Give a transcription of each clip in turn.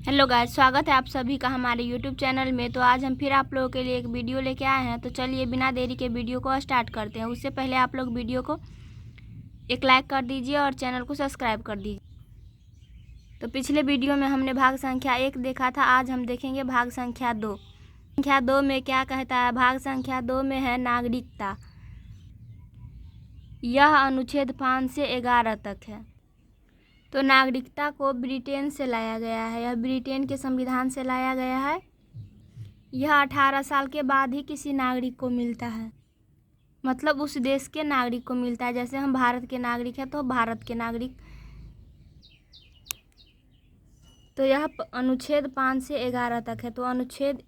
Hello guys, स्वागत है आप सभी का हमारे यूट्यूब चैनल में। तो आज हम फिर आप लोगों के लिए एक वीडियो लेके आए हैं। तो चलिए बिना देरी के वीडियो को स्टार्ट करते हैं। उससे पहले आप लोग वीडियो को एक लाइक कर दीजिए और चैनल को सब्सक्राइब कर दीजिए। तो पिछले वीडियो में हमने भाग संख्या 1 देखा था, आज हम देखेंगे भाग संख्या 2। संख्या 2 में क्या कहता है? भाग संख्या 2 में है नागरिकता। यह अनुच्छेद 5 से 11 तक है। तो नागरिकता को ब्रिटेन से लाया गया है, यह ब्रिटेन के संविधान से लाया गया है। यह 18 साल के बाद ही किसी नागरिक को मिलता है, मतलब उस देश के नागरिक को मिलता है। जैसे हम भारत के नागरिक हैं तो भारत के नागरिक। तो यह अनुच्छेद 5 से 11 तक है। तो अनुच्छेद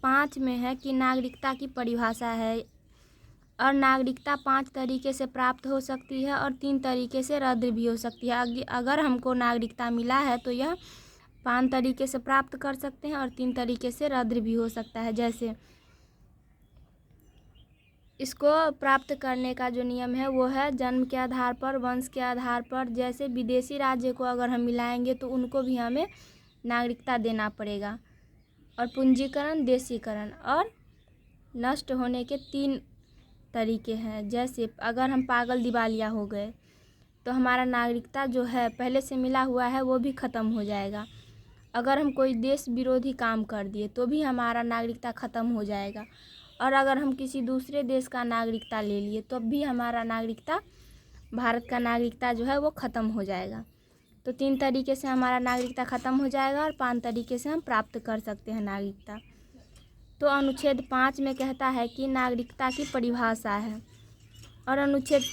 5 में है कि नागरिकता की परिभाषा है, और नागरिकता 5 तरीके से प्राप्त हो सकती है और 3 तरीके से रद्द भी हो सकती है। अगर हमको नागरिकता मिला है तो यह 5 तरीके से प्राप्त कर सकते हैं और 3 तरीके से रद्द भी हो सकता है। जैसे इसको प्राप्त करने का जो नियम है वो है जन्म के आधार पर, वंश के आधार पर। जैसे विदेशी राज्य को अगर हम मिलाएंगे तो उनको भी हमें नागरिकता देना पड़ेगा। और पूंजीकरण, देशीकरण और नष्ट होने के 3 तरीके हैं। जैसे अगर हम पागल दिवालिया हो गए तो हमारा नागरिकता जो है पहले से मिला हुआ है वो भी ख़त्म हो जाएगा। अगर हम कोई देश विरोधी काम कर दिए तो भी हमारा नागरिकता ख़त्म हो जाएगा। और अगर हम किसी दूसरे देश का नागरिकता ले लिए तो भी हमारा नागरिकता, भारत का नागरिकता जो है वो ख़त्म हो जाएगा। तो 3 तरीके से हमारा नागरिकता ख़त्म हो जाएगा और 5 तरीके से हम प्राप्त कर सकते हैं नागरिकता। तो अनुच्छेद 5 में कहता है कि नागरिकता की परिभाषा है, और अनुच्छेद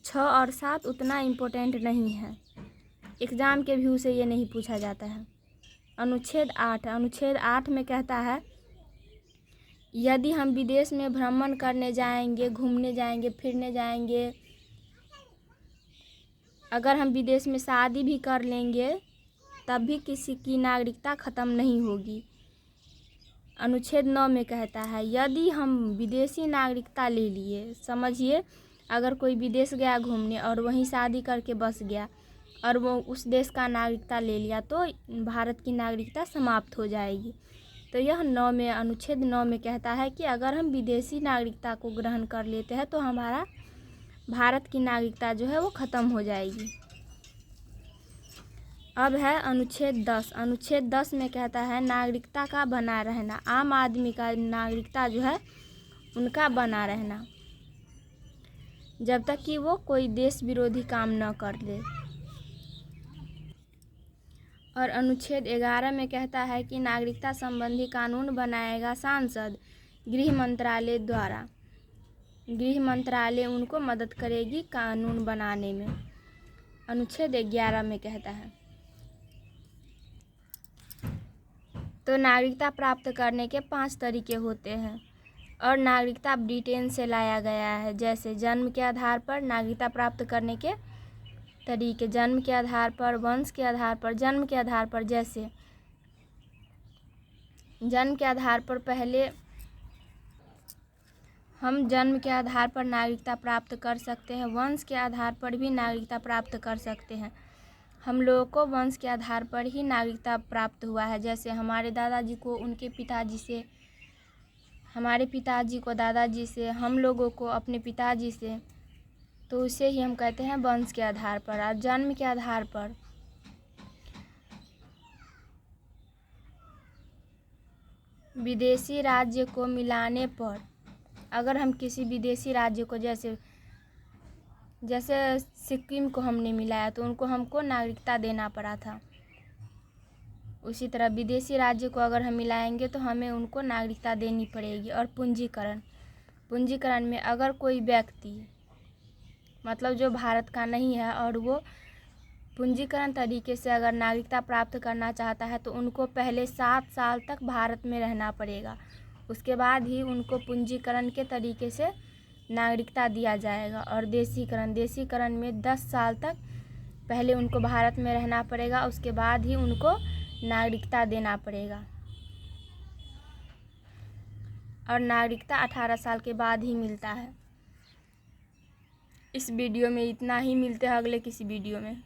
6 और 7 उतना इम्पोर्टेंट नहीं है, एग्ज़ाम के व्यू से ये नहीं पूछा जाता है। अनुच्छेद 8 में कहता है यदि हम विदेश में भ्रमण करने जाएंगे, घूमने जाएंगे, फिरने जाएंगे, अगर हम विदेश में शादी भी कर लेंगे तब भी किसी की नागरिकता ख़त्म नहीं होगी। अनुच्छेद 9 में कहता है यदि हम विदेशी नागरिकता ले लिए, समझिए अगर कोई विदेश गया घूमने और वहीं शादी करके बस गया और वो उस देश का नागरिकता ले लिया तो भारत की नागरिकता समाप्त हो जाएगी। तो यह अनुच्छेद 9 में कहता है कि अगर हम विदेशी नागरिकता को ग्रहण कर लेते हैं तो हमारा भारत की नागरिकता जो है वो ख़त्म हो जाएगी। अब है अनुच्छेद 10। अनुच्छेद 10 में कहता है नागरिकता का बना रहना, आम आदमी का नागरिकता जो है उनका बना रहना जब तक कि वो कोई देश विरोधी काम न कर ले। और अनुच्छेद 11 में कहता है कि नागरिकता संबंधी कानून बनाएगा सांसद, गृह मंत्रालय द्वारा। गृह मंत्रालय उनको मदद करेगी कानून बनाने में। अनुच्छेद 11 में कहता है तो नागरिकता प्राप्त करने के 5 तरीके होते हैं, और नागरिकता ब्रिटेन से लाया गया है। जैसे जन्म के आधार पर नागरिकता प्राप्त करने के तरीके, जन्म के आधार पर, वंश के आधार पर, जन्म के आधार पर। जैसे जन्म के आधार पर पहले हम जन्म के आधार पर नागरिकता प्राप्त कर सकते हैं, वंश के आधार पर भी नागरिकता प्राप्त कर सकते हैं। हम लोगों को वंश के आधार पर ही नागरिकता प्राप्त हुआ है। जैसे हमारे दादाजी को उनके पिताजी से, हमारे पिताजी को दादाजी से, हम लोगों को अपने पिताजी से, तो उसे ही हम कहते हैं वंश के आधार पर। और जन्म के आधार पर विदेशी राज्य को मिलाने पर, अगर हम किसी विदेशी राज्य को, जैसे सिक्किम को हमने मिलाया तो हमको नागरिकता देना पड़ा था, उसी तरह विदेशी राज्य को अगर हम मिलाएंगे तो हमें उनको नागरिकता देनी पड़ेगी। और पूंजीकरण में अगर कोई व्यक्ति, मतलब जो भारत का नहीं है, और वो पूंजीकरण तरीके से अगर नागरिकता प्राप्त करना चाहता है तो उनको पहले 7 साल तक भारत में रहना पड़ेगा, उसके बाद ही उनको पूंजीकरण के तरीके से नागरिकता दिया जाएगा। और देशीकरण में 10 साल तक पहले उनको भारत में रहना पड़ेगा, उसके बाद ही उनको नागरिकता देना पड़ेगा। और नागरिकता 18 साल के बाद ही मिलता है। इस वीडियो में इतना ही, मिलते हैं अगले किसी वीडियो में।